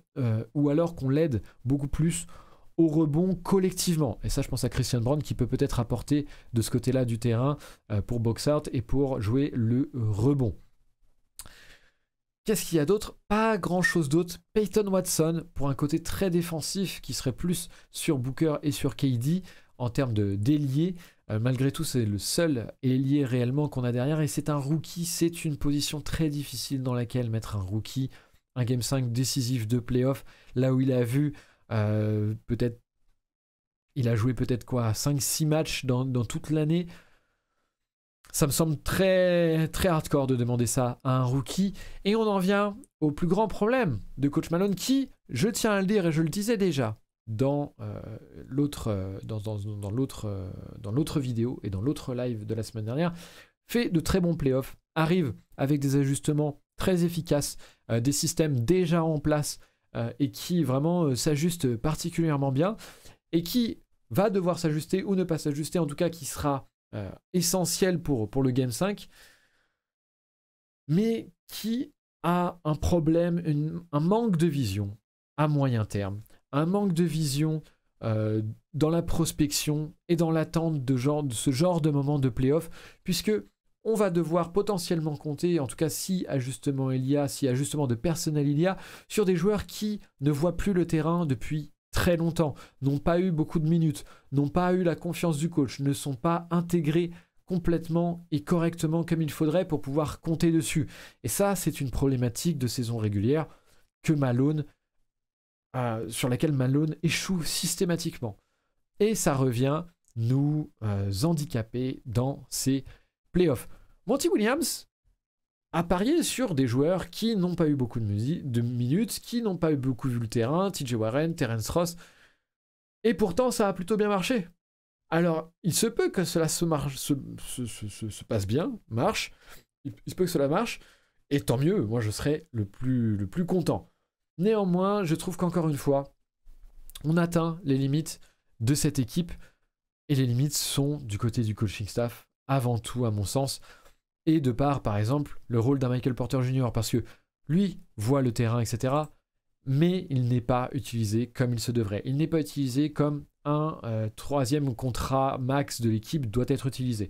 ou alors qu'on l'aide beaucoup plus au rebond collectivement. Et ça, je pense à Christian Brown qui peut peut-être apporter de ce côté-là du terrain pour box out et pour jouer le rebond. Qu'est-ce qu'il y a d'autre? Pas grand-chose d'autre. Peyton Watson, pour un côté très défensif, qui serait plus sur Booker et sur KD en termes d'ailier. Malgré tout, c'est le seul ailier réellement qu'on a derrière. Et c'est un rookie, c'est une position très difficile dans laquelle mettre un rookie. Un Game 5 décisif de playoff, là où il a vu peut-être... Il a joué peut-être quoi, 5-6 matchs dans toute l'année. Ça me semble très, très hardcore de demander ça à un rookie. Et on en vient au plus grand problème de Coach Malone qui, je tiens à le dire et je le disais déjà dans l'autre vidéo et dans l'autre live de la semaine dernière, fait de très bons playoffs, arrive avec des ajustements très efficaces, des systèmes déjà en place et qui vraiment s'ajustent particulièrement bien et qui va devoir s'ajuster ou ne pas s'ajuster, en tout cas qui sera essentiel pour le Game 5, mais qui a un problème, un manque de vision à moyen terme, un manque de vision dans la prospection et dans l'attente de ce genre de moment de playoff, puisque on va devoir potentiellement compter, en tout cas si ajustement il y a, si ajustement de personnel il y a, sur des joueurs qui ne voient plus le terrain depuis très longtemps, n'ont pas eu beaucoup de minutes, n'ont pas eu la confiance du coach, ne sont pas intégrés complètement et correctement comme il faudrait pour pouvoir compter dessus. Et ça, c'est une problématique de saison régulière que sur laquelle Malone échoue systématiquement. Et ça revient nous handicaper dans ces playoffs. Monty Williams a parié sur des joueurs qui n'ont pas eu beaucoup de minutes, qui n'ont pas eu beaucoup vu le terrain, TJ Warren, Terence Ross, et pourtant ça a plutôt bien marché. Alors, il se peut que cela se passe bien, marche, il se peut que cela marche, et tant mieux, moi je serais le plus content. Néanmoins, je trouve qu'encore une fois, on atteint les limites de cette équipe, et les limites sont du côté du coaching staff, avant tout à mon sens, et de par exemple, le rôle d'un Michael Porter Jr., parce que lui voit le terrain, etc., mais il n'est pas utilisé comme il se devrait. Il n'est pas utilisé comme un troisième contrat max de l'équipe doit être utilisé.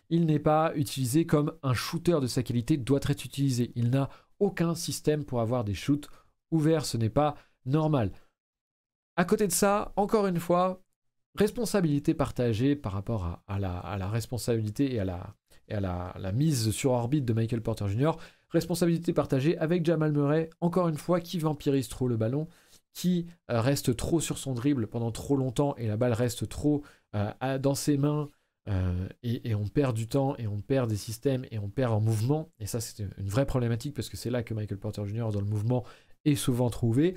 Il n'est pas utilisé comme un shooter de sa qualité doit être utilisé. Il n'a aucun système pour avoir des shoots ouverts, ce n'est pas normal. À côté de ça, encore une fois, responsabilité partagée par rapport à la responsabilité et à la mise sur orbite de Michael Porter Jr. Responsabilité partagée avec Jamal Murray, encore une fois, qui vampirise trop le ballon, qui reste trop sur son dribble pendant trop longtemps et la balle reste trop dans ses mains et on perd du temps et on perd des systèmes et on perd en mouvement. Et ça, c'est une vraie problématique parce que c'est là que Michael Porter Jr. dans le mouvement est souvent trouvé.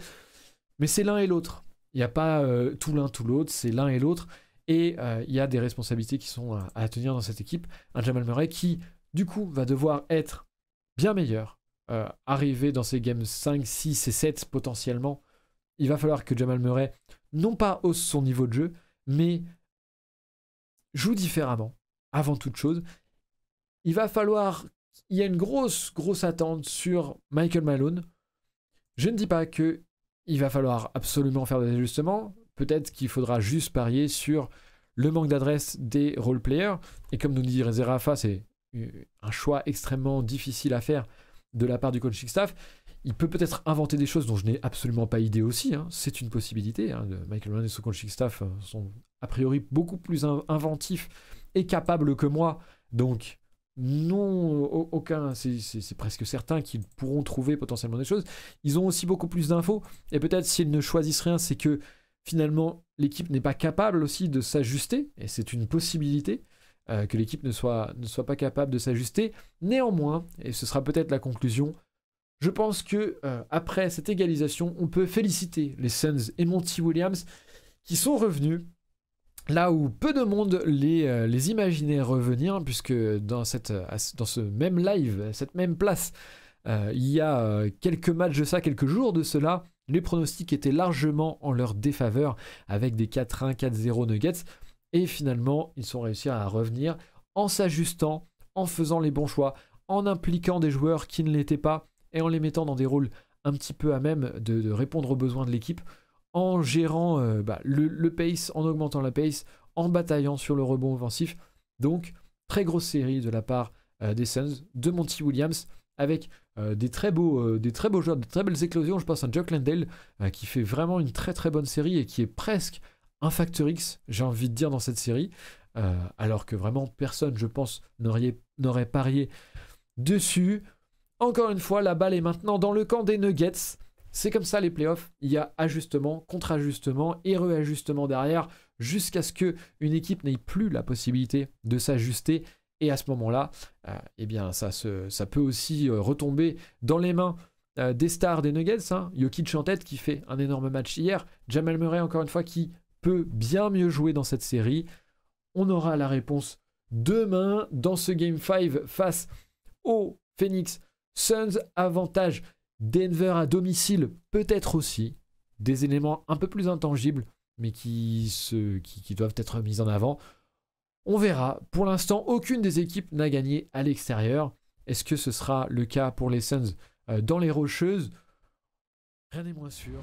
Mais c'est l'un et l'autre. Il n'y a pas tout l'un, tout l'autre, c'est l'un et l'autre. Et il y a des responsabilités qui sont à tenir dans cette équipe. Un Jamal Murray qui, du coup, va devoir être bien meilleur, arriver dans ces games 5, 6 et 7 potentiellement. Il va falloir que Jamal Murray, non pas hausse son niveau de jeu, mais joue différemment, avant toute chose. Il y a une grosse attente sur Michael Malone. Je ne dis pas qu'il va falloir absolument faire des ajustements. Peut-être qu'il faudra juste parier sur le manque d'adresse des role-players. Et comme nous dit Rafa, c'est un choix extrêmement difficile à faire de la part du coaching staff. Il peut peut-être inventer des choses dont je n'ai absolument pas idée aussi. C'est une possibilité. Michael Malone et son coaching staff sont a priori beaucoup plus inventifs et capables que moi Donc, non, aucun, c'est presque certain qu'ils pourront trouver potentiellement des choses. Ils ont aussi beaucoup plus d'infos, et peut-être s'ils ne choisissent rien, c'est que finalement, l'équipe n'est pas capable aussi de s'ajuster, et c'est une possibilité que l'équipe ne soit pas capable de s'ajuster. Néanmoins, et ce sera peut-être la conclusion, je pense que après cette égalisation, on peut féliciter les Suns et Monty Williams qui sont revenus là où peu de monde les imaginait revenir, puisque dans ce même live, cette même place, il y a quelques matchs de ça, quelques jours de cela, les pronostics étaient largement en leur défaveur avec des 4-1, 4-0 Nuggets. Et finalement, ils sont réussis à revenir en s'ajustant, en faisant les bons choix, en impliquant des joueurs qui ne l'étaient pas et en les mettant dans des rôles un petit peu à même de répondre aux besoins de l'équipe, en gérant le pace, en augmentant la pace, en bataillant sur le rebond offensif. Donc, très grosse série de la part des Suns, de Monty Williams, avec des très beaux joueurs, de très belles éclosions. Je pense à Jock Landale qui fait vraiment une très très bonne série et qui est presque un facteur X, j'ai envie de dire, dans cette série, alors que vraiment personne, je pense, n'aurait parié dessus. Encore une fois, la balle est maintenant dans le camp des Nuggets. C'est comme ça les playoffs, il y a ajustement, contre-ajustement et réajustement derrière, jusqu'à ce qu'une équipe n'ait plus la possibilité de s'ajuster. Et à ce moment-là, eh bien, ça peut aussi retomber dans les mains des stars des Nuggets. Jokic en tête qui fait un énorme match hier. Jamal Murray, encore une fois, qui peut bien mieux jouer dans cette série. On aura la réponse demain dans ce Game 5 face aux Phoenix Suns. Avantage Denver à domicile, peut-être aussi. Des éléments un peu plus intangibles, mais qui doivent être mis en avant. On verra. Pour l'instant, aucune des équipes n'a gagné à l'extérieur. Est-ce que ce sera le cas pour les Suns dans les Rocheuses? Rien n'est moins sûr.